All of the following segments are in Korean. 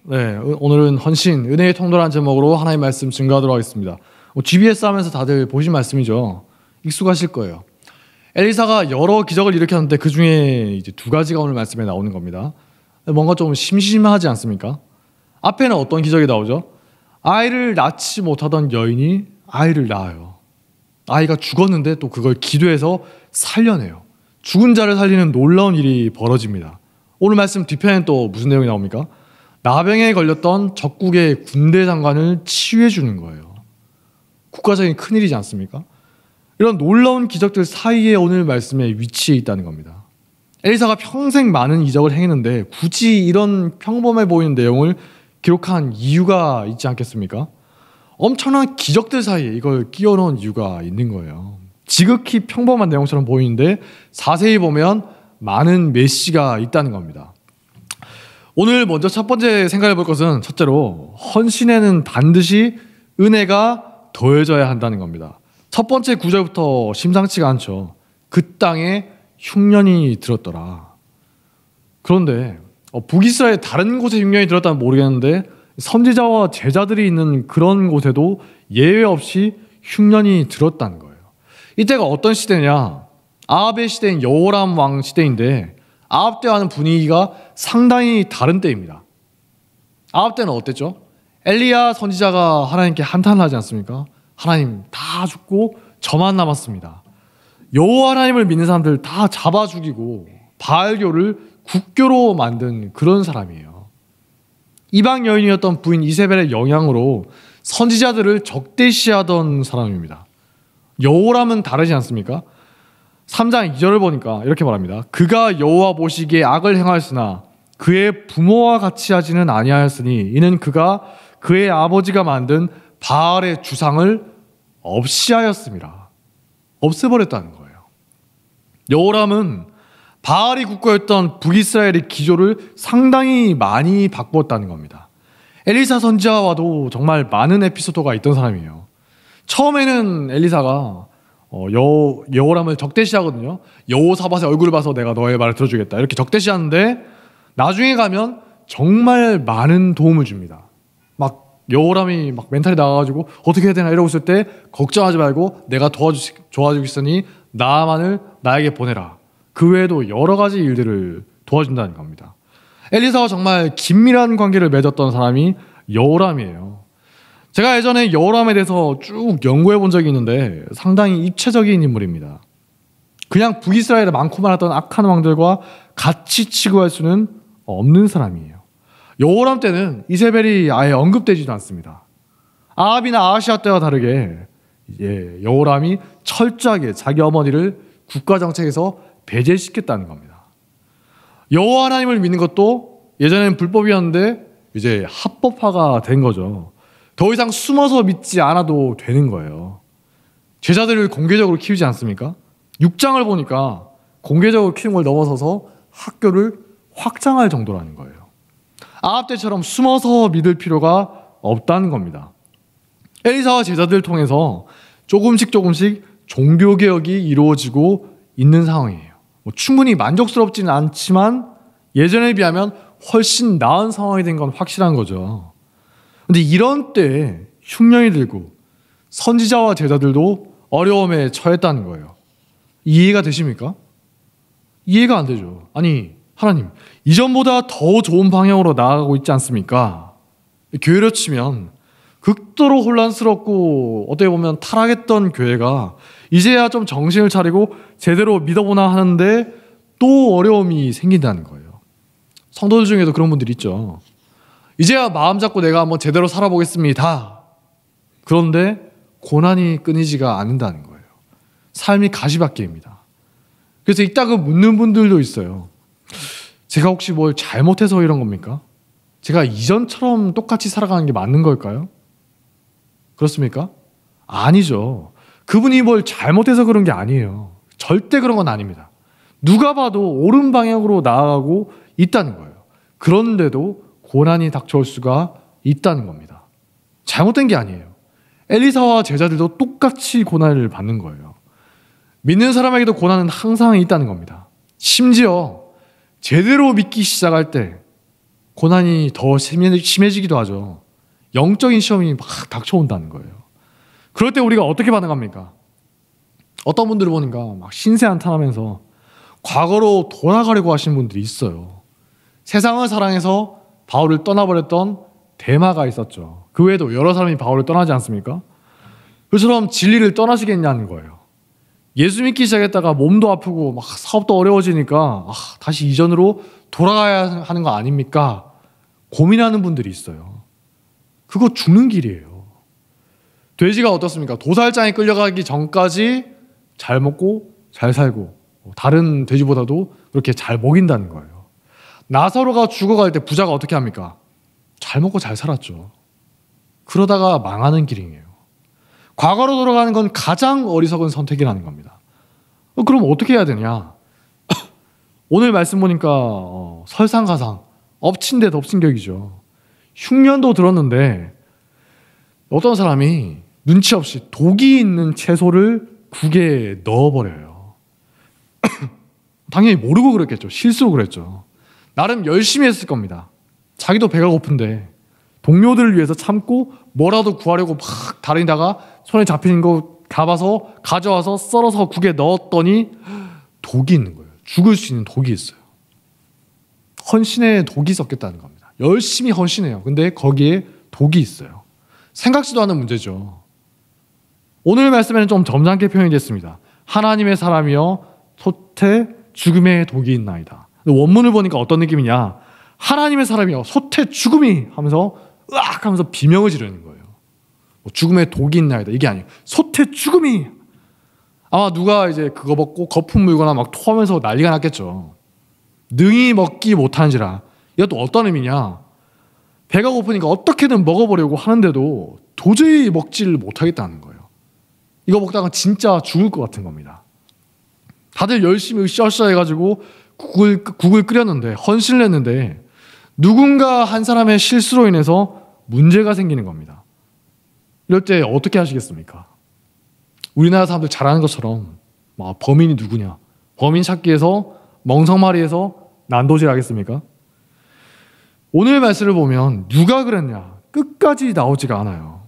네, 오늘은 헌신, 은혜의 통로라는 제목으로 하나님의 말씀 증거하도록 하겠습니다. GBS 하면서 다들 보신 말씀이죠. 익숙하실 거예요. 엘리사가 여러 기적을 일으켰는데 그 중에 이제 두 가지가 오늘 말씀에 나오는 겁니다. 뭔가 좀 심심하지 않습니까? 앞에는 어떤 기적이 나오죠? 아이를 낳지 못하던 여인이 아이를 낳아요. 아이가 죽었는데 또 그걸 기도해서 살려내요. 죽은 자를 살리는 놀라운 일이 벌어집니다. 오늘 말씀 뒤편엔 또 무슨 내용이 나옵니까? 나병에 걸렸던 적국의 군대 장관을 치유해 주는 거예요. 국가적인 큰일이지 않습니까? 이런 놀라운 기적들 사이에 오늘 말씀에 위치해 있다는 겁니다. 엘리사가 평생 많은 이적을 행했는데 굳이 이런 평범해 보이는 내용을 기록한 이유가 있지 않겠습니까? 엄청난 기적들 사이에 이걸 끼워 넣은 이유가 있는 거예요. 지극히 평범한 내용처럼 보이는데 자세히 보면 많은 메시가 있다는 겁니다. 오늘 먼저 첫 번째 생각해 볼 것은 첫째로 헌신에는 반드시 은혜가 더해져야 한다는 겁니다. 첫 번째 구절부터 심상치가 않죠. 그 땅에 흉년이 들었더라. 그런데 북이스라엘 다른 곳에 흉년이 들었다면 모르겠는데 선지자와 제자들이 있는 그런 곳에도 예외 없이 흉년이 들었다는 거예요. 이때가 어떤 시대냐? 아합의 시대인 여호람 왕 시대인데 아합 때와는 분위기가 상당히 다른 때입니다. 아합 때는 어땠죠? 엘리야 선지자가 하나님께 한탄을 하지 않습니까? 하나님 다 죽고 저만 남았습니다. 여호와 하나님을 믿는 사람들 다 잡아 죽이고 바알교를 국교로 만든 그런 사람이에요. 이방 여인이었던 부인 이세벨의 영향으로 선지자들을 적대시하던 사람입니다. 여호람은 다르지 않습니까? 3장 2절을 보니까 이렇게 말합니다. 그가 여호와 보시기에 악을 행하였으나 그의 부모와 같이 하지는 아니하였으니 이는 그가 그의 아버지가 만든 바알의 주상을 없이 하였습니다. 없애버렸다는 거예요. 여호람은 바알이 국가였던 북이스라엘의 기조를 상당히 많이 바꾸었다는 겁니다. 엘리사 선지자와도 정말 많은 에피소드가 있던 사람이에요. 처음에는 엘리사가 여호람을 적대시하거든요. 여호사밧의 얼굴을 봐서 내가 너의 말을 들어주겠다 이렇게 적대시하는데 나중에 가면 정말 많은 도움을 줍니다. 막 여호람이 막 멘탈이 나가가지고 어떻게 해야 되나 이러고 있을 때 걱정하지 말고 내가 도와주겠으니 나만을 나에게 보내라. 그 외에도 여러 가지 일들을 도와준다는 겁니다. 엘리사와 정말 긴밀한 관계를 맺었던 사람이 여호람이에요. 제가 예전에 여호람에 대해서 쭉 연구해 본 적이 있는데 상당히 입체적인 인물입니다. 그냥 북이스라엘에 많고 많았던 악한 왕들과 같이 치고할 수는 없는 사람이에요. 여호람 때는 이세벨이 아예 언급되지도 않습니다. 아합이나 아하시아 때와 다르게 여호람이 철저하게 자기 어머니를 국가 정책에서 배제시켰다는 겁니다. 여호와 하나님을 믿는 것도 예전에는 불법이었는데 이제 합법화가 된 거죠. 더 이상 숨어서 믿지 않아도 되는 거예요. 제자들을 공개적으로 키우지 않습니까? 6장을 보니까 공개적으로 키우는 걸 넘어서서 학교를 확장할 정도라는 거예요. 아합 때처럼 숨어서 믿을 필요가 없다는 겁니다. 엘리사와 제자들을 통해서 조금씩 종교개혁이 이루어지고 있는 상황이에요. 충분히 만족스럽지는 않지만 예전에 비하면 훨씬 나은 상황이 된 건 확실한 거죠. 근데 이런 때에 흉년이 들고 선지자와 제자들도 어려움에 처했다는 거예요. 이해가 되십니까? 이해가 안 되죠. 아니 하나님 이전보다 더 좋은 방향으로 나아가고 있지 않습니까? 교회로 치면 극도로 혼란스럽고 어떻게 보면 타락했던 교회가 이제야 좀 정신을 차리고 제대로 믿어보나 하는데 또 어려움이 생긴다는 거예요. 성도들 중에도 그런 분들이 있죠. 이제야 마음 잡고 내가 한번 제대로 살아보겠습니다. 그런데 고난이 끊이지가 않는다는 거예요. 삶이 가시밭길입니다. 그래서 이따금 묻는 분들도 있어요. 제가 혹시 뭘 잘못해서 이런 겁니까? 제가 이전처럼 똑같이 살아가는 게 맞는 걸까요? 그렇습니까? 아니죠. 그분이 뭘 잘못해서 그런 게 아니에요. 절대 그런 건 아닙니다. 누가 봐도 옳은 방향으로 나아가고 있다는 거예요. 그런데도 고난이 닥쳐올 수가 있다는 겁니다. 잘못된 게 아니에요. 엘리사와 제자들도 똑같이 고난을 받는 거예요. 믿는 사람에게도 고난은 항상 있다는 겁니다. 심지어 제대로 믿기 시작할 때 고난이 더 심해지기도 하죠. 영적인 시험이 막 닥쳐온다는 거예요. 그럴 때 우리가 어떻게 반응합니까? 어떤 분들을 보니까 막 신세 한탄하면서 과거로 돌아가려고 하시는 분들이 있어요. 세상을 사랑해서 바울을 떠나버렸던 데마가 있었죠. 그 외에도 여러 사람이 바울을 떠나지 않습니까? 그처럼 진리를 떠나시겠냐는 거예요. 예수 믿기 시작했다가 몸도 아프고 막 사업도 어려워지니까 다시 이전으로 돌아가야 하는 거 아닙니까? 고민하는 분들이 있어요. 그거 죽는 길이에요. 돼지가 어떻습니까? 도살장에 끌려가기 전까지 잘 먹고 잘 살고 다른 돼지보다도 그렇게 잘 먹인다는 거예요. 나사로가 죽어갈 때 부자가 어떻게 합니까? 잘 먹고 잘 살았죠. 그러다가 망하는 길이에요. 과거로 돌아가는 건 가장 어리석은 선택이라는 겁니다. 그럼 어떻게 해야 되냐? 오늘 말씀 보니까 설상가상, 엎친 데 덮친 격이죠. 흉년도 들었는데 어떤 사람이 눈치 없이 독이 있는 채소를 국에 넣어버려요. 당연히 모르고 그랬겠죠. 실수로 그랬죠. 나름 열심히 했을 겁니다. 자기도 배가 고픈데 동료들을 위해서 참고 뭐라도 구하려고 막 다니다가 손에 잡히는 거 가져와서 썰어서 국에 넣었더니 독이 있는 거예요. 죽을 수 있는 독이 있어요. 헌신에 독이 섞였다는 겁니다. 열심히 헌신해요. 근데 거기에 독이 있어요. 생각지도 않은 문제죠. 오늘 말씀에는 좀 점잖게 표현이 됐습니다. 하나님의 사람이여 솥에 죽음의 독이 있나이다. 원문을 보니까 어떤 느낌이냐? 하나님의 사람이여 솥에 죽음이 하면서 으악 하면서 비명을 지르는 거예요. 죽음의 독이 있나이다 이게 아니에요. 솥에 죽음이. 아마 누가 이제 그거 먹고 거품 물거나 막 토하면서 난리가 났겠죠. 능히 먹기 못하는지라. 이것도 어떤 의미냐? 배가 고프니까 어떻게든 먹어보려고 하는데도 도저히 먹지를 못하겠다는 거예요. 이거 먹다가 진짜 죽을 것 같은 겁니다. 다들 열심히 으쌰으쌰 해가지고 국을 끓였는데 헌신을 했는데 누군가 한 사람의 실수로 인해서 문제가 생기는 겁니다. 이럴 때 어떻게 하시겠습니까? 우리나라 사람들 잘 아는 것처럼 범인이 누구냐? 범인 찾기에서 멍석마리에서 난도질 하겠습니까? 오늘 말씀을 보면 누가 그랬냐? 끝까지 나오지가 않아요.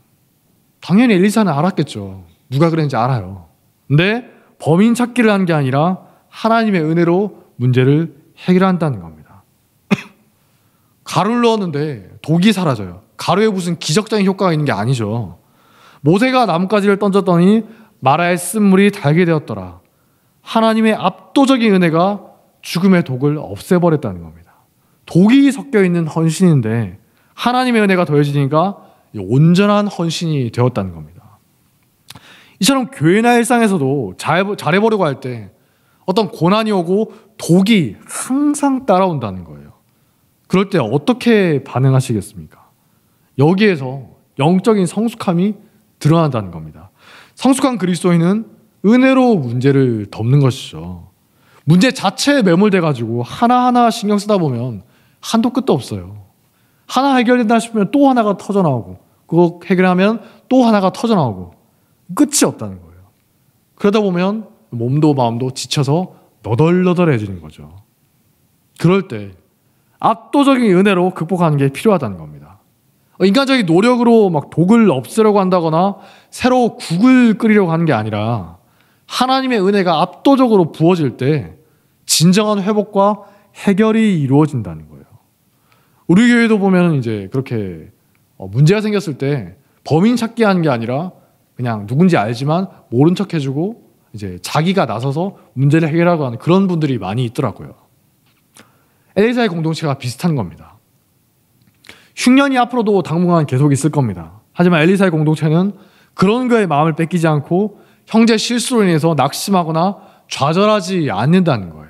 당연히 엘리사는 알았겠죠. 누가 그랬는지 알아요. 근데 범인 찾기를 한 게 아니라 하나님의 은혜로 문제를 해결한다는 겁니다. 가루를 넣었는데 독이 사라져요. 가루에 무슨 기적적인 효과가 있는 게 아니죠. 모세가 나뭇가지를 던졌더니 마라의 쓴물이 달게 되었더라. 하나님의 압도적인 은혜가 죽음의 독을 없애버렸다는 겁니다. 독이 섞여있는 헌신인데 하나님의 은혜가 더해지니까 온전한 헌신이 되었다는 겁니다. 이처럼 교회나 일상에서도 잘해보려고 할 때 어떤 고난이 오고 독이 항상 따라온다는 거예요. 그럴 때 어떻게 반응하시겠습니까? 여기에서 영적인 성숙함이 드러난다는 겁니다. 성숙한 그리스도인은 은혜로 문제를 덮는 것이죠. 문제 자체에 매몰돼가지고 하나하나 신경 쓰다 보면 한도 끝도 없어요. 하나 해결된다 싶으면 또 하나가 터져나오고 그거 해결하면 또 하나가 터져나오고 끝이 없다는 거예요. 그러다 보면 몸도 마음도 지쳐서 너덜너덜해지는 거죠. 그럴 때 압도적인 은혜로 극복하는 게 필요하다는 겁니다. 인간적인 노력으로 막 독을 없애려고 한다거나 새로 국을 끓이려고 하는 게 아니라 하나님의 은혜가 압도적으로 부어질 때 진정한 회복과 해결이 이루어진다는 거예요. 우리 교회도 보면 이제 그렇게 문제가 생겼을 때 범인 찾기 하는 게 아니라 그냥 누군지 알지만 모른 척 해주고 이제 자기가 나서서 문제를 해결하고 하는 그런 분들이 많이 있더라고요. 엘리사의 공동체가 비슷한 겁니다. 흉년이 앞으로도 당분간 계속 있을 겁니다. 하지만 엘리사의 공동체는 그런 거에 마음을 뺏기지 않고 형제 실수로 인해서 낙심하거나 좌절하지 않는다는 거예요.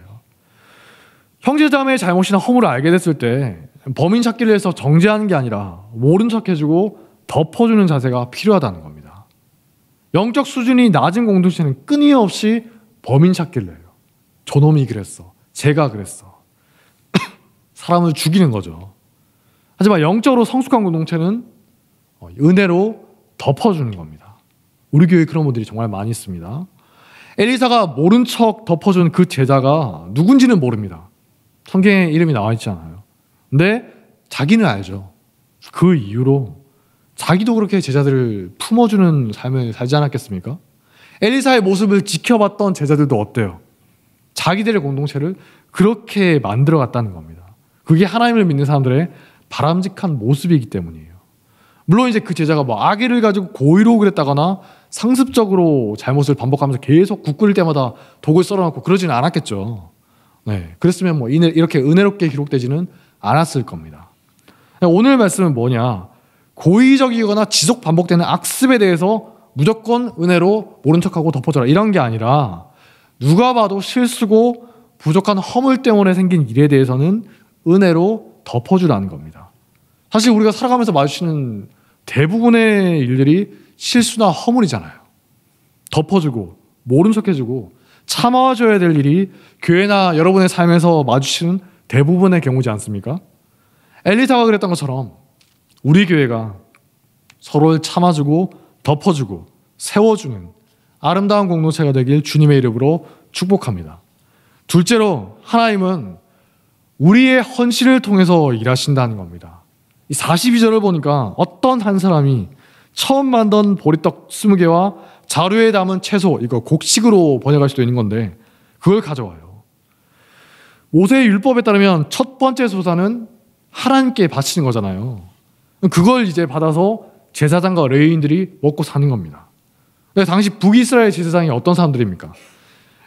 형제자매의 잘못이나 허물을 알게 됐을 때 범인 찾기를 해서 정죄하는 게 아니라 모른 척 해주고 덮어주는 자세가 필요하다는 겁니다. 영적 수준이 낮은 공동체는 끊임없이 범인 찾기를 해요. 저놈이 그랬어. 제가 그랬어. 사람을 죽이는 거죠. 하지만 영적으로 성숙한 공동체는 은혜로 덮어주는 겁니다. 우리 교회에 그런 분들이 정말 많이 있습니다. 엘리사가 모른 척 덮어준 그 제자가 누군지는 모릅니다. 성경에 이름이 나와 있지 않아요. 근데 자기는 알죠. 그 이후로 자기도 그렇게 제자들을 품어주는 삶을 살지 않았겠습니까? 엘리사의 모습을 지켜봤던 제자들도 어때요? 자기들의 공동체를 그렇게 만들어갔다는 겁니다. 그게 하나님을 믿는 사람들의 바람직한 모습이기 때문이에요. 물론 이제 그 제자가 뭐 아기를 가지고 고의로 그랬다거나 상습적으로 잘못을 반복하면서 계속 국 끓일 때마다 독을 썰어놓고 그러지는 않았겠죠. 네, 그랬으면 뭐 이렇게 은혜롭게 기록되지는 않았을 겁니다. 오늘 말씀은 뭐냐? 고의적이거나 지속 반복되는 악습에 대해서 무조건 은혜로 모른 척하고 덮어줘라 이런 게 아니라 누가 봐도 실수고 부족한 허물 때문에 생긴 일에 대해서는 은혜로 덮어주라는 겁니다. 사실 우리가 살아가면서 마주치는 대부분의 일들이 실수나 허물이잖아요. 덮어주고 모른 척해주고 참아줘야 될 일이 교회나 여러분의 삶에서 마주치는 대부분의 경우지 않습니까? 엘리사가 그랬던 것처럼 우리 교회가 서로를 참아주고 덮어주고 세워주는 아름다운 공동체가 되길 주님의 이름으로 축복합니다. 둘째로 하나님은 우리의 헌신을 통해서 일하신다는 겁니다. 이 42절을 보니까 어떤 한 사람이 처음 만든 보리떡 20개와 자루에 담은 채소, 이거 곡식으로 번역할 수도 있는 건데 그걸 가져와요. 모세의 율법에 따르면 첫 번째 소사는 하나님께 바치는 거잖아요. 그걸 이제 받아서 제사장과 레위인들이 먹고 사는 겁니다. 근데 당시 북이스라엘 제사장이 어떤 사람들입니까?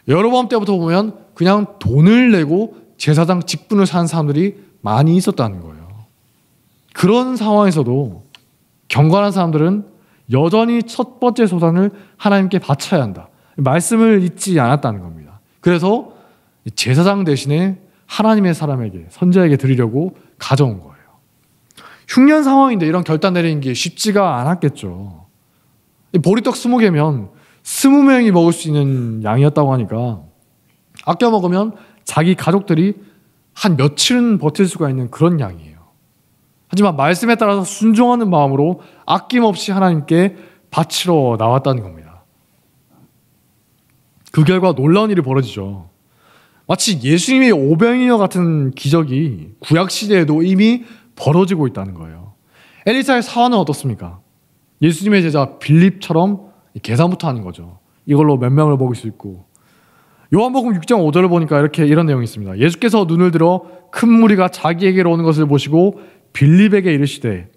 여로보암 때부터 보면 그냥 돈을 내고 제사장 직분을 사는 사람들이 많이 있었다는 거예요. 그런 상황에서도 경건한 사람들은 여전히 첫 번째 소산을 하나님께 바쳐야 한다. 말씀을 잊지 않았다는 겁니다. 그래서 제사장 대신에 하나님의 사람에게, 선지자에게 드리려고 가져온 거예요. 흉년 상황인데 이런 결단 내리는 게 쉽지가 않았겠죠. 보리떡 20개면 20명이 먹을 수 있는 양이었다고 하니까 아껴 먹으면 자기 가족들이 한 며칠은 버틸 수가 있는 그런 양이에요. 하지만 말씀에 따라서 순종하는 마음으로 아낌없이 하나님께 바치러 나왔다는 겁니다. 그 결과 놀라운 일이 벌어지죠. 마치 예수님의 오병이어 같은 기적이 구약시대에도 이미 벌어지고 있다는 거예요. 엘리사의 사화는 어떻습니까? 예수님의 제자 빌립처럼 계산부터 하는 거죠. 이걸로 몇 명을 먹일 수 있고. 요한복음 6장 5절을 보니까 이런 내용이 있습니다. 예수께서 눈을 들어 큰 무리가 자기에게로 오는 것을 보시고 빌립에게 이르시되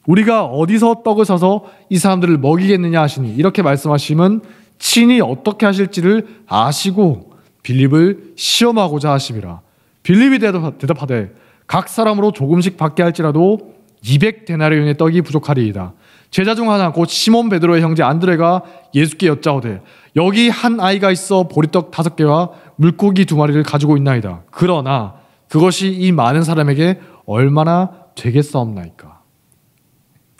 우리가 어디서 떡을 사서 이 사람들을 먹이겠느냐 하시니 이렇게 말씀하심은 친히 어떻게 하실지를 아시고 빌립을 시험하고자 하심이라. 빌립이 대답하되 각 사람으로 조금씩 받게 할지라도 200데나리온의 떡이 부족하리이다. 제자 중 하나 곧 시몬 베드로의 형제 안드레가 예수께 여짜오되 여기 한 아이가 있어 보리떡 5개와 물고기 2마리를 가지고 있나이다. 그러나 그것이 이 많은 사람에게 얼마나 되겠사옵나이까.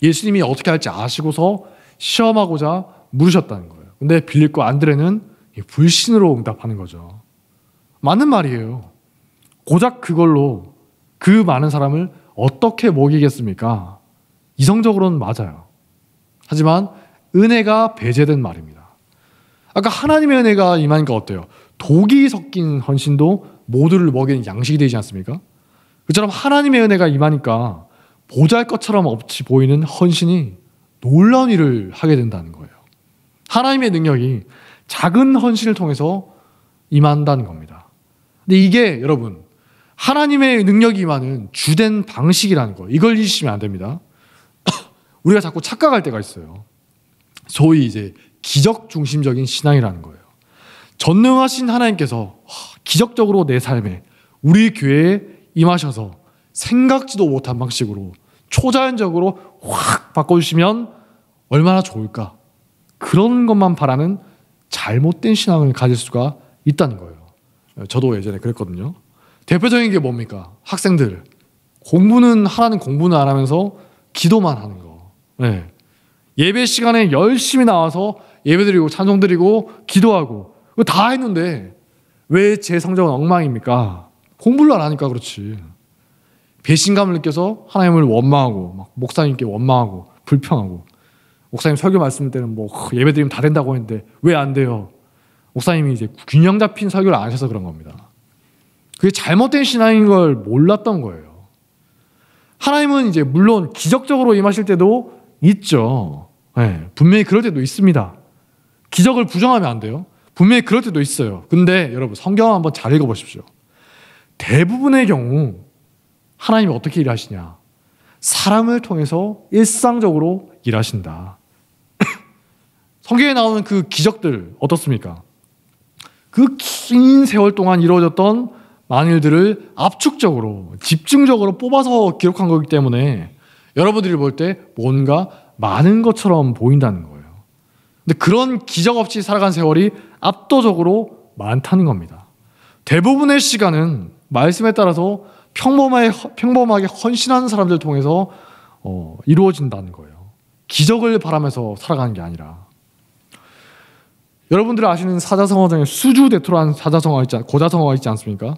예수님이 어떻게 할지 아시고서 시험하고자 물으셨다는 거예요. 근데 빌립과 안드레는 불신으로 응답하는 거죠. 맞는 말이에요. 고작 그걸로 그 많은 사람을 어떻게 먹이겠습니까? 이성적으로는 맞아요. 하지만 은혜가 배제된 말입니다. 아까 하나님의 은혜가 임하니까 어때요? 독이 섞인 헌신도 모두를 먹이는 양식이 되지 않습니까? 그처럼 하나님의 은혜가 임하니까 보잘것처럼 없이 보이는 헌신이 놀라운 일을 하게 된다는 거예요. 하나님의 능력이 작은 헌신을 통해서 임한다는 겁니다. 근데 이게 여러분 하나님의 능력이 임하는 주된 방식이라는 거, 이걸 잊으시면 안 됩니다. 우리가 자꾸 착각할 때가 있어요. 소위 이제 기적 중심적인 신앙이라는 거예요. 전능하신 하나님께서 기적적으로 내 삶에 우리 교회에 임하셔서 생각지도 못한 방식으로 초자연적으로 확 바꿔주시면 얼마나 좋을까. 그런 것만 바라는 잘못된 신앙을 가질 수가 있다는 거예요. 저도 예전에 그랬거든요. 대표적인 게 뭡니까? 학생들 공부는 하라는 공부는 안 하면서 기도만 하는 거. 네. 예배 시간에 열심히 나와서 예배드리고 찬송드리고 기도하고 그거 다 했는데 왜 제 성적은 엉망입니까? 공부를 안 하니까 그렇지. 배신감을 느껴서 하나님을 원망하고 막 목사님께 원망하고 불평하고 목사님 설교 말씀 때는 뭐 예배드리면 다 된다고 했는데 왜 안 돼요? 목사님이 이제 균형 잡힌 설교를 안 하셔서 그런 겁니다. 그게 잘못된 신앙인 걸 몰랐던 거예요. 하나님은 이제 물론 기적적으로 임하실 때도 있죠. 네, 분명히 그럴 때도 있습니다. 기적을 부정하면 안 돼요. 분명히 그럴 때도 있어요. 근데 여러분 성경 한번 잘 읽어보십시오. 대부분의 경우 하나님이 어떻게 일하시냐? 사람을 통해서 일상적으로 일하신다. 성경에 나오는 그 기적들 어떻습니까? 그 긴 세월 동안 이루어졌던 많은 일들을 압축적으로 집중적으로 뽑아서 기록한 거기 때문에 여러분들이 볼 때 뭔가 많은 것처럼 보인다는 거예요. 근데 그런 기적 없이 살아간 세월이 압도적으로 많다는 겁니다. 대부분의 시간은 말씀에 따라서 평범하게 헌신하는 사람들 통해서 이루어진다는 거예요. 기적을 바라면서 살아가는 게 아니라. 여러분들 아시는 사자성어 중에 수주대토라는 고자성어가 있지 않습니까?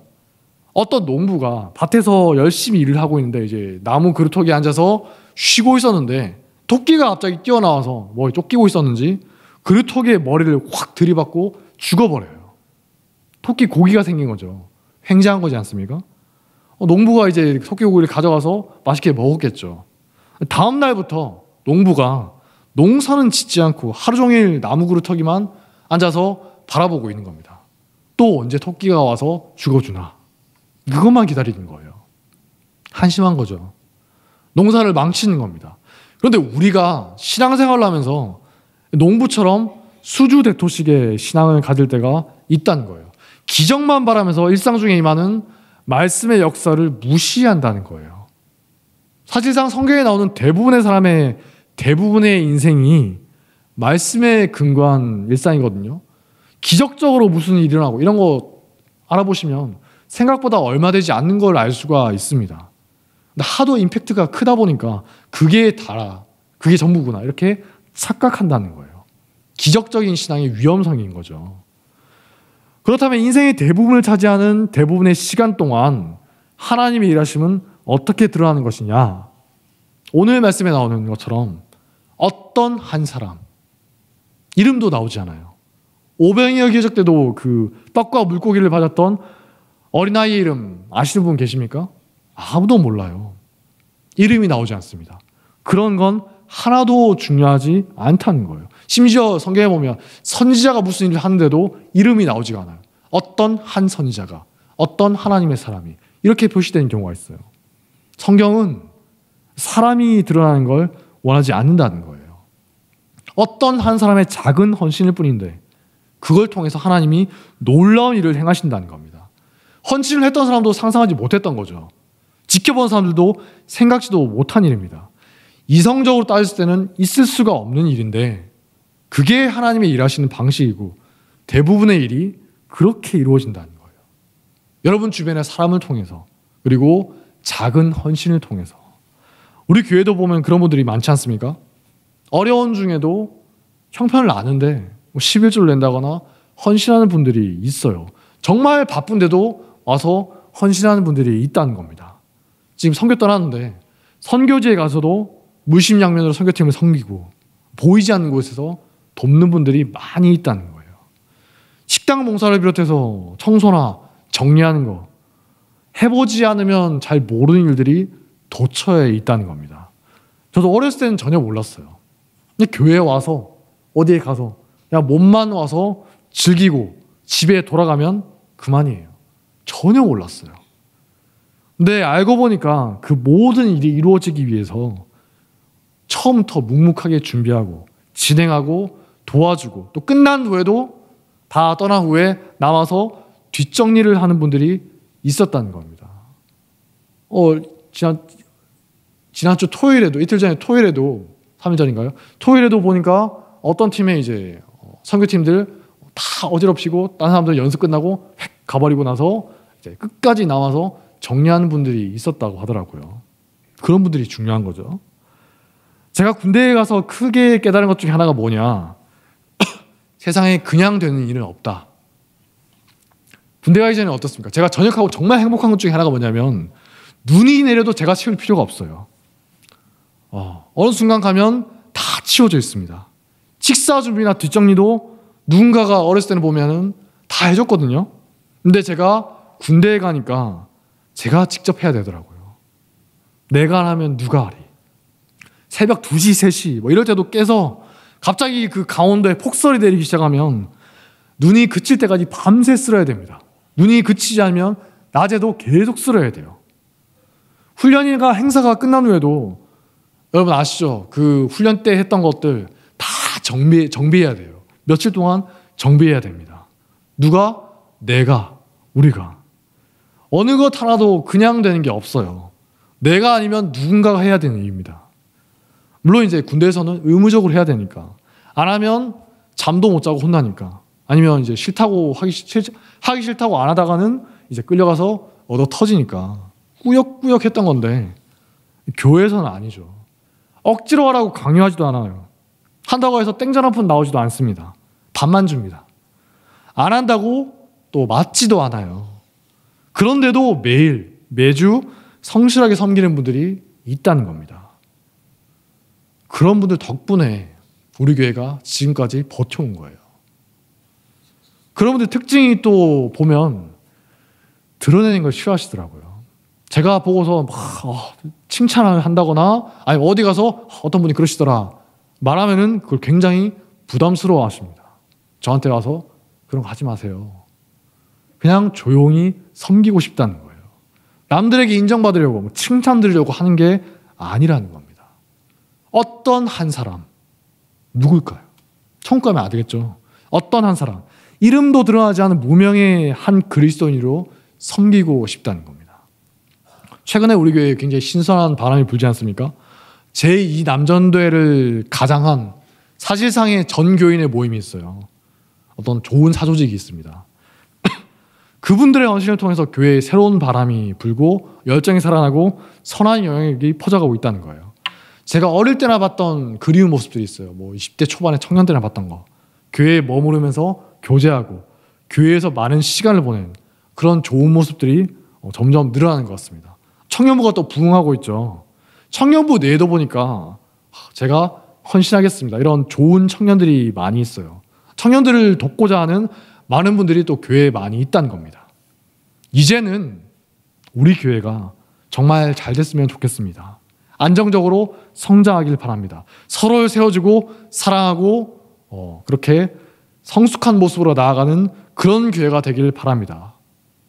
어떤 농부가 밭에서 열심히 일을 하고 있는데 이제 나무 그루터기에 앉아서 쉬고 있었는데 토끼가 갑자기 뛰어나와서 뭐 쫓기고 있었는지 그루터기에 머리를 확 들이받고 죽어버려요. 토끼 고기가 생긴 거죠. 횡재한 거지 않습니까? 농부가 이제 토끼 고기를 가져가서 맛있게 먹었겠죠. 다음 날부터 농부가 농사는 짓지 않고 하루 종일 나무 그루터기만 앉아서 바라보고 있는 겁니다. 또 언제 토끼가 와서 죽어주나. 그것만 기다리는 거예요. 한심한 거죠. 농사를 망치는 겁니다. 그런데 우리가 신앙생활을 하면서 농부처럼 수주대토식의 신앙을 가질 때가 있다는 거예요. 기적만 바라면서 일상 중에 임하는 말씀의 역사를 무시한다는 거예요. 사실상 성경에 나오는 대부분의 인생이 말씀에 근거한 일상이거든요. 기적적으로 무슨 일이 일어나고 이런 거 알아보시면 생각보다 얼마 되지 않는 걸 알 수가 있습니다. 근데 하도 임팩트가 크다 보니까 그게 다라, 그게 전부구나 이렇게 착각한다는 거예요. 기적적인 신앙의 위험성인 거죠. 그렇다면 인생의 대부분을 차지하는 대부분의 시간 동안 하나님의 일하심은 어떻게 드러나는 것이냐? 오늘 말씀에 나오는 것처럼 어떤 한 사람, 이름도 나오지 않아요. 오병이어 기적 때도 그 떡과 물고기를 받았던 어린아이의 이름 아시는 분 계십니까? 아무도 몰라요. 이름이 나오지 않습니다. 그런 건 하나도 중요하지 않다는 거예요. 심지어 성경에 보면 선지자가 무슨 일을 하는데도 이름이 나오지가 않아요. 어떤 한 선지자가, 어떤 하나님의 사람이 이렇게 표시되는 경우가 있어요. 성경은 사람이 드러나는 걸 원하지 않는다는 거예요. 어떤 한 사람의 작은 헌신일 뿐인데 그걸 통해서 하나님이 놀라운 일을 행하신다는 겁니다. 헌신을 했던 사람도 상상하지 못했던 거죠. 지켜본 사람들도 생각지도 못한 일입니다. 이성적으로 따졌을 때는 있을 수가 없는 일인데 그게 하나님의 일하시는 방식이고 대부분의 일이 그렇게 이루어진다는 거예요. 여러분 주변의 사람을 통해서 그리고 작은 헌신을 통해서 우리 교회도 보면 그런 분들이 많지 않습니까? 어려운 중에도 형편을 아는데 11조를 낸다거나 헌신하는 분들이 있어요. 정말 바쁜데도 와서 헌신하는 분들이 있다는 겁니다. 지금 선교 떠났는데 선교지에 가서도 물심양면으로 선교팀을 섬기고 보이지 않는 곳에서 돕는 분들이 많이 있다는 거예요. 식당 봉사를 비롯해서 청소나 정리하는 거 해보지 않으면 잘 모르는 일들이 도처에 있다는 겁니다. 저도 어렸을 때는 전혀 몰랐어요. 근데 교회에 와서 어디에 가서 그냥 몸만 와서 즐기고 집에 돌아가면 그만이에요. 전혀 몰랐어요. 근데 알고 보니까 그 모든 일이 이루어지기 위해서 처음부터 묵묵하게 준비하고 진행하고 도와주고 또 끝난 후에도 다 떠난 후에 남아서 뒷정리를 하는 분들이 있었다는 겁니다. 지난주 토요일에도 이틀 전에 토요일에도 3일 전인가요? 토요일에도 보니까 어떤 팀의 이제 선교팀들 다 어지럽히고 다른 사람들 연습 끝나고 획 가버리고 나서 이제 끝까지 남아서 정리하는 분들이 있었다고 하더라고요. 그런 분들이 중요한 거죠. 제가 군대에 가서 크게 깨달은 것 중에 하나가 뭐냐? 세상에 그냥 되는 일은 없다. 군대 가기 전에 어떻습니까? 제가 전역하고 정말 행복한 것 중에 하나가 뭐냐면 눈이 내려도 제가 치울 필요가 없어요. 어느 순간 가면 다 치워져 있습니다. 식사 준비나 뒷정리도 누군가가 어렸을 때는 보면은 다 해줬거든요. 근데 제가 군대에 가니까 제가 직접 해야 되더라고요. 내가 안 하면 누가 하리. 새벽 2시, 3시 뭐 이럴 때도 깨서 갑자기 그 강원도에 폭설이 내리기 시작하면 눈이 그칠 때까지 밤새 쓸어야 됩니다. 눈이 그치지 않으면 낮에도 계속 쓸어야 돼요. 훈련이나 행사가 끝난 후에도 여러분 아시죠? 그 훈련 때 했던 것들 다 정비해야 돼요. 며칠 동안 정비해야 됩니다. 누가? 내가, 우리가. 어느 것 하나도 그냥 되는 게 없어요. 내가 아니면 누군가가 해야 되는 일입니다. 물론 이제 군대에서는 의무적으로 해야 되니까. 안 하면 잠도 못 자고 혼나니까. 아니면 이제 하기 싫다고 안 하다가는 이제 끌려가서 얻어 터지니까. 꾸역꾸역 했던 건데 교회에서는 아니죠. 억지로 하라고 강요하지도 않아요. 한다고 해서 땡전 한 푼 나오지도 않습니다. 밥만 줍니다. 안 한다고 또 맞지도 않아요. 그런데도 매주 성실하게 섬기는 분들이 있다는 겁니다. 그런 분들 덕분에 우리 교회가 지금까지 버텨온 거예요. 그런 분들 특징이 또 보면 드러내는 걸 싫어하시더라고요. 제가 보고서 막 칭찬을 한다거나 아니 어디 가서 어떤 분이 그러시더라 말하면은 그걸 굉장히 부담스러워 하십니다. 저한테 와서 그런 거 하지 마세요. 그냥 조용히 섬기고 싶다는 거예요. 남들에게 인정받으려고 칭찬 드리려고 하는 게 아니라는 겁니다. 어떤 한 사람 누굴까요? 천국 가면 안 되겠죠. 어떤 한 사람 이름도 드러나지 않은 무명의 한 그리스도인으로 섬기고 싶다는 겁니다. 최근에 우리 교회에 굉장히 신선한 바람이 불지 않습니까? 제2 남전대를 가장한 사실상의 전 교인의 모임이 있어요. 어떤 좋은 사조직이 있습니다. 그분들의 헌신을 통해서 교회에 새로운 바람이 불고 열정이 살아나고 선한 영향력이 퍼져가고 있다는 거예요. 제가 어릴 때나 봤던 그리운 모습들이 있어요. 뭐 20대 초반에 청년 때나 봤던 거. 교회에 머무르면서 교제하고 교회에서 많은 시간을 보낸 그런 좋은 모습들이 점점 늘어나는 것 같습니다. 청년부가 또 부흥하고 있죠. 청년부 내에도 보니까 제가 헌신하겠습니다. 이런 좋은 청년들이 많이 있어요. 청년들을 돕고자 하는 많은 분들이 또 교회에 많이 있다는 겁니다. 이제는 우리 교회가 정말 잘 됐으면 좋겠습니다. 안정적으로 성장하길 바랍니다. 서로를 세워주고 사랑하고 그렇게 성숙한 모습으로 나아가는 그런 교회가 되길 바랍니다.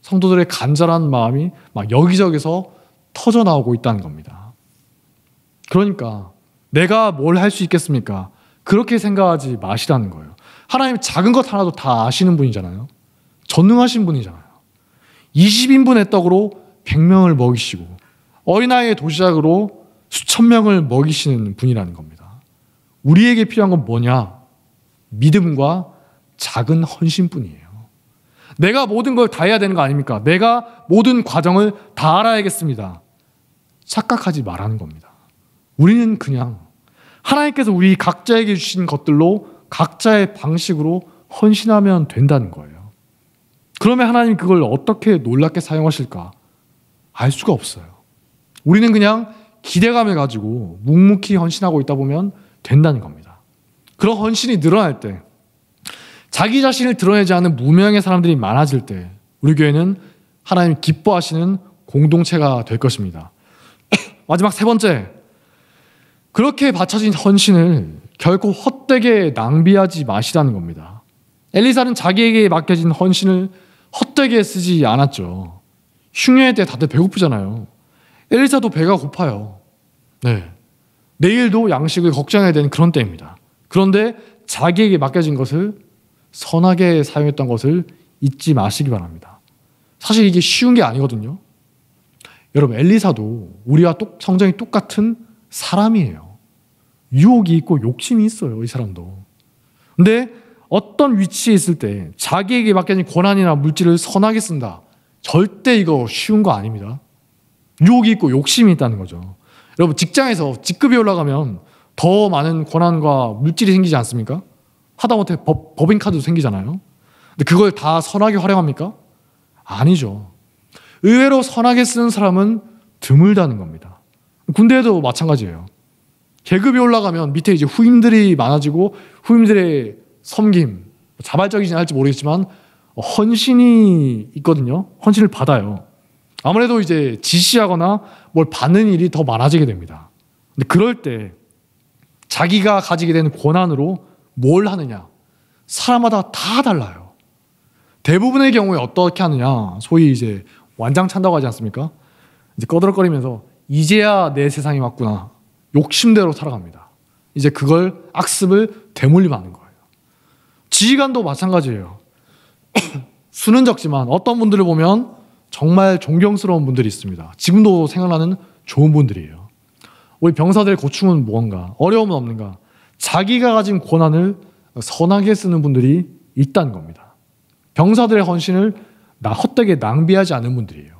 성도들의 간절한 마음이 막 여기저기서 터져나오고 있다는 겁니다. 그러니까 내가 뭘 할 수 있겠습니까? 그렇게 생각하지 마시라는 거예요. 하나님 작은 것 하나도 다 아시는 분이잖아요. 전능하신 분이잖아요. 20인분의 떡으로 100명을 먹이시고 어린아이의 도시락으로 수천 명을 먹이시는 분이라는 겁니다. 우리에게 필요한 건 뭐냐? 믿음과 작은 헌신뿐이에요. 내가 모든 걸 다 해야 되는 거 아닙니까? 내가 모든 과정을 다 알아야겠습니다. 착각하지 말라는 겁니다. 우리는 그냥 하나님께서 우리 각자에게 주신 것들로 각자의 방식으로 헌신하면 된다는 거예요. 그러면 하나님 그걸 어떻게 놀랍게 사용하실까? 알 수가 없어요. 우리는 그냥 기대감을 가지고 묵묵히 헌신하고 있다 보면 된다는 겁니다. 그런 헌신이 늘어날 때 자기 자신을 드러내지 않는 무명의 사람들이 많아질 때 우리 교회는 하나님 기뻐하시는 공동체가 될 것입니다. 마지막 세 번째, 그렇게 바쳐진 헌신을 결코 헛되게 낭비하지 마시라는 겁니다. 엘리사는 자기에게 맡겨진 헌신을 헛되게 쓰지 않았죠. 흉년의 때 다들 배고프잖아요. 엘리사도 배가 고파요. 네. 내일도 양식을 걱정해야 되는 그런 때입니다. 그런데 자기에게 맡겨진 것을 선하게 사용했던 것을 잊지 마시기 바랍니다. 사실 이게 쉬운 게 아니거든요. 여러분 엘리사도 우리와 성정이 똑같은 사람이에요. 유혹이 있고 욕심이 있어요. 이 사람도. 근데 어떤 위치에 있을 때 자기에게 맡겨진 권한이나 물질을 선하게 쓴다. 절대 이거 쉬운 거 아닙니다. 유혹이 있고 욕심이 있다는 거죠. 여러분 직장에서 직급이 올라가면 더 많은 권한과 물질이 생기지 않습니까? 하다못해 법인카드도 생기잖아요. 근데 그걸 다 선하게 활용합니까? 아니죠. 의외로 선하게 쓰는 사람은 드물다는 겁니다. 군대에도 마찬가지예요. 계급이 올라가면 밑에 이제 후임들이 많아지고 후임들의 섬김, 자발적이진 할지 모르겠지만 헌신이 있거든요. 헌신을 받아요. 아무래도 이제 지시하거나 뭘 받는 일이 더 많아지게 됩니다. 근데 그럴 때 자기가 가지게 되는 권한으로 뭘 하느냐, 사람마다 다 달라요. 대부분의 경우에 어떻게 하느냐, 소위 이제 완장찬다고 하지 않습니까? 이제 꺼드럭거리면서 이제야 내 세상이 왔구나, 욕심대로 살아갑니다. 이제 그걸 악습을 되물림하는 거예요. 지휘관도 마찬가지예요. 수는 적지만 어떤 분들을 보면 정말 존경스러운 분들이 있습니다. 지금도 생각나는 좋은 분들이에요. 우리 병사들의 고충은 무언가, 어려움은 없는가, 자기가 가진 권한을 선하게 쓰는 분들이 있다는 겁니다. 병사들의 헌신을 헛되게 낭비하지 않는 분들이에요.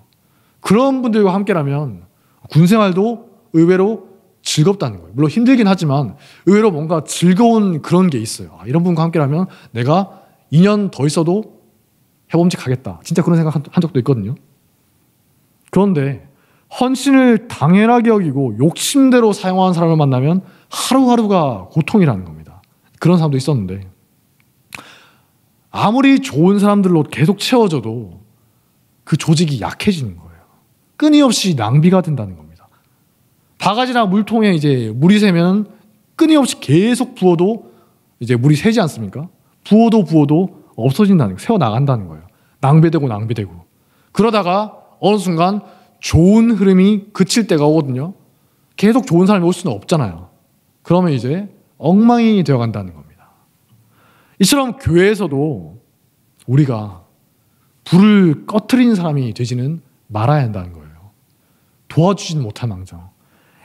그런 분들과 함께라면 군생활도 의외로 즐겁다는 거예요. 물론 힘들긴 하지만 의외로 뭔가 즐거운 그런 게 있어요. 이런 분과 함께라면 내가 2년 더 있어도 해봄직하겠다. 진짜 그런 생각 한 적도 있거든요. 그런데 헌신을 당연하게 여기고 욕심대로 사용하는 사람을 만나면 하루하루가 고통이라는 겁니다. 그런 사람도 있었는데 아무리 좋은 사람들로 계속 채워져도 그 조직이 약해지는 거예요. 끊임없이 낭비가 된다는 겁니다. 바가지나 물통에 이제 물이 새면 끊임없이 계속 부어도 이제 물이 새지 않습니까? 부어도 없어진다는 거예요. 새어 나간다는 거예요. 낭비되고 그러다가 어느 순간 좋은 흐름이 그칠 때가 오거든요. 계속 좋은 사람이 올 수는 없잖아요. 그러면 이제 엉망이 되어간다는 겁니다. 이처럼 교회에서도 우리가 불을 꺼트리는 사람이 되지는 말아야 한다는 거예요. 도와주지는 못한 망정.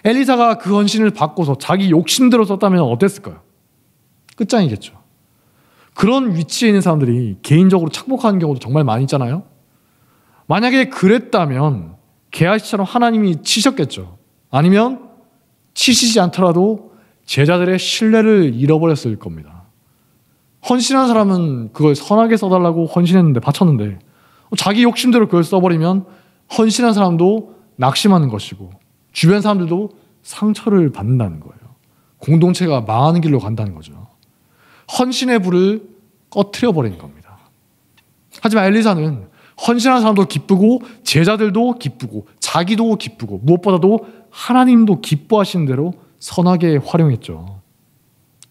엘리사가 그 헌신을 받고서 자기 욕심대로 썼다면 어땠을까요? 끝장이겠죠. 그런 위치에 있는 사람들이 개인적으로 착복하는 경우도 정말 많이 있잖아요. 만약에 그랬다면 게하시처럼 하나님이 치셨겠죠. 아니면 치시지 않더라도 제자들의 신뢰를 잃어버렸을 겁니다. 헌신한 사람은 그걸 선하게 써달라고 헌신했는데, 바쳤는데 자기 욕심대로 그걸 써버리면 헌신한 사람도 낙심하는 것이고 주변 사람들도 상처를 받는다는 거예요. 공동체가 망하는 길로 간다는 거죠. 헌신의 불을 꺼트려 버린 겁니다. 하지만 엘리사는 헌신한 사람도 기쁘고 제자들도 기쁘고 자기도 기쁘고 무엇보다도 하나님도 기뻐하시는 대로 선하게 활용했죠.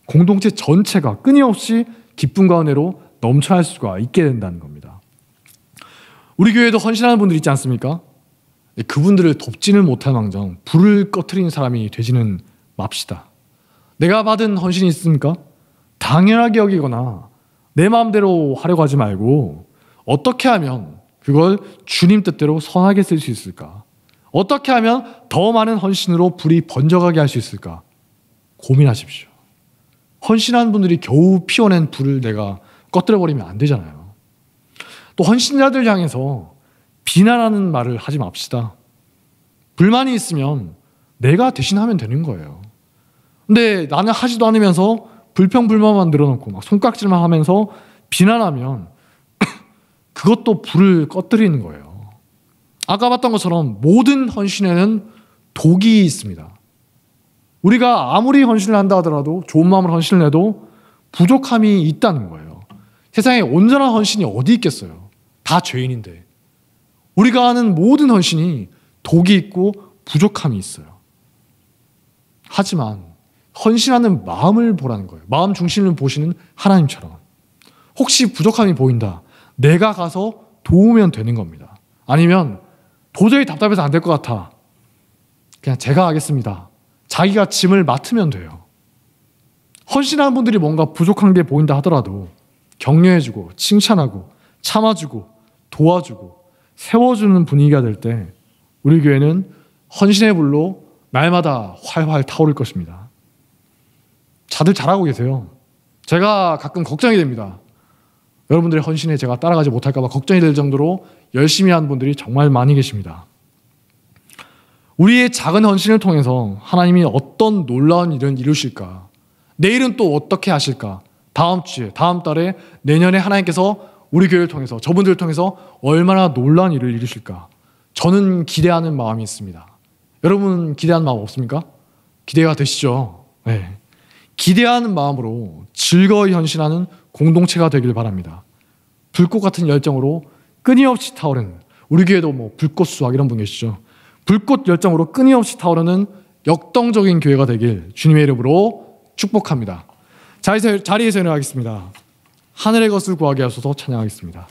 공동체 전체가 끊임없이 기쁨과 은혜로 넘쳐날 수가 있게 된다는 겁니다. 우리 교회에도 헌신하는 분들 있지 않습니까? 그분들을 돕지는 못할 망정 불을 꺼트리는 사람이 되지는 맙시다. 내가 받은 헌신이 있습니까? 당연하게 여기거나 내 마음대로 하려고 하지 말고 어떻게 하면 그걸 주님 뜻대로 선하게 쓸 수 있을까? 어떻게 하면 더 많은 헌신으로 불이 번져가게 할 수 있을까? 고민하십시오. 헌신한 분들이 겨우 피워낸 불을 내가 꺼뜨려버리면 안 되잖아요. 또 헌신자들 향해서 비난하는 말을 하지 맙시다. 불만이 있으면 내가 대신하면 되는 거예요. 근데 나는 하지도 않으면서 불평불만만 늘어놓고 막 손깍질만 하면서 비난하면 그것도 불을 꺼뜨리는 거예요. 아까 봤던 것처럼 모든 헌신에는 독이 있습니다. 우리가 아무리 헌신을 한다 하더라도 좋은 마음으로 헌신을 해도 부족함이 있다는 거예요. 세상에 온전한 헌신이 어디 있겠어요? 다 죄인인데. 우리가 하는 모든 헌신이 독이 있고 부족함이 있어요. 하지만 헌신하는 마음을 보라는 거예요. 마음 중심을 보시는 하나님처럼. 혹시 부족함이 보인다. 내가 가서 도우면 되는 겁니다. 아니면 도저히 답답해서 안 될 것 같아. 그냥 제가 하겠습니다. 자기가 짐을 맡으면 돼요. 헌신하는 분들이 뭔가 부족한 게 보인다 하더라도 격려해주고 칭찬하고 참아주고 도와주고 세워주는 분위기가 될 때 우리 교회는 헌신의 불로 날마다 활활 타오를 것입니다. 다들 잘하고 계세요. 제가 가끔 걱정이 됩니다. 여러분들의 헌신에 제가 따라가지 못할까 봐 걱정이 될 정도로 열심히 하는 분들이 정말 많이 계십니다. 우리의 작은 헌신을 통해서 하나님이 어떤 놀라운 일을 이루실까? 내일은 또 어떻게 하실까? 다음 주에, 다음 달에, 내년에 하나님께서 우리 교회를 통해서, 저분들을 통해서 얼마나 놀라운 일을 이루실까? 저는 기대하는 마음이 있습니다. 여러분 기대하는 마음 없습니까? 기대가 되시죠? 네. 기대하는 마음으로 즐거이 헌신하는 공동체가 되길 바랍니다. 불꽃 같은 열정으로 끊임없이 타오르는 우리 교회도 뭐 불꽃 수학 이런 분 계시죠. 불꽃 열정으로 끊임없이 타오르는 역동적인 교회가 되길 주님의 이름으로 축복합니다. 자리에서 일어나겠습니다. 하늘의 것을 구하게 하소서 찬양하겠습니다.